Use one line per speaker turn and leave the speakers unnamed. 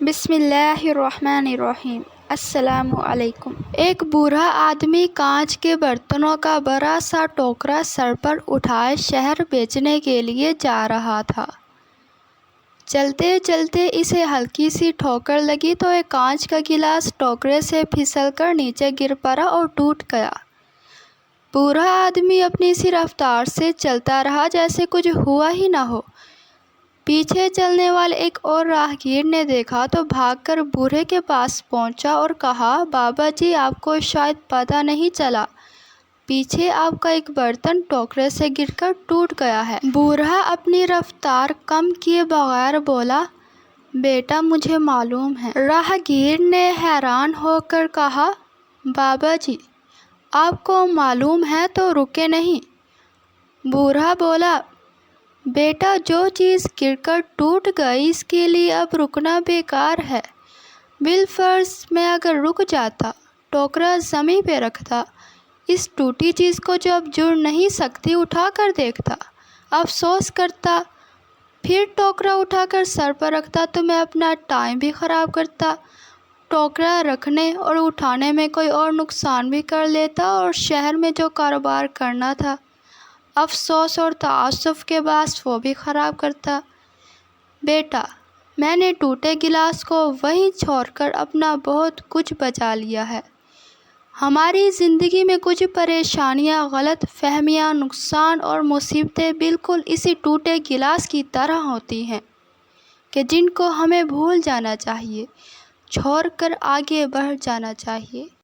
بسم اللہ الرحمن الرحیم۔ السلام علیکم۔ ایک بوڑھا آدمی کانچ کے برتنوں کا بڑا سا ٹوکرا سر پر اٹھائے شہر بیچنے کے لیے جا رہا تھا۔ چلتے چلتے اسے ہلکی سی ٹھوکر لگی تو ایک کانچ کا گلاس ٹوکرے سے پھسل کر نیچے گر پڑا اور ٹوٹ گیا۔ بوڑھا آدمی اپنی اسی رفتار سے چلتا رہا جیسے کچھ ہوا ہی نہ ہو۔ پیچھے چلنے والے ایک اور راہگیر نے دیکھا تو بھاگ کر بوڑھے کے پاس پہنچا اور کہا، بابا جی، آپ کو شاید پتہ نہیں چلا، پیچھے آپ کا ایک برتن ٹوکرے سے گر کر ٹوٹ گیا ہے۔ بوڑھا اپنی رفتار کم کیے بغیر بولا، بیٹا مجھے معلوم ہے۔ راہگیر نے حیران ہو کر کہا، بابا جی، آپ کو معلوم ہے تو رکے نہیں۔ بوڑھا بولا، بیٹا جو چیز گر کر ٹوٹ گئی اس کے لیے اب رکنا بیکار ہے۔ بالفرض میں اگر رک جاتا، ٹوکرا زمین پہ رکھتا، اس ٹوٹی چیز کو جو اب جڑ نہیں سکتی اٹھا کر دیکھتا، افسوس کرتا، پھر ٹوکرا اٹھا کر سر پر رکھتا تو میں اپنا ٹائم بھی خراب کرتا، ٹوکرا رکھنے اور اٹھانے میں کوئی اور نقصان بھی کر لیتا اور شہر میں جو کاروبار کرنا تھا، افسوس اور تعاسف کے باعث وہ بھی خراب کرتا۔ بیٹا، میں نے ٹوٹے گلاس کو وہیں چھوڑ کر اپنا بہت کچھ بچا لیا ہے۔ ہماری زندگی میں کچھ پریشانیاں، غلط فہمیاں، نقصان اور مصیبتیں بالکل اسی ٹوٹے گلاس کی طرح ہوتی ہیں کہ جن کو ہمیں بھول جانا چاہیے، چھوڑ کر آگے بڑھ جانا چاہیے۔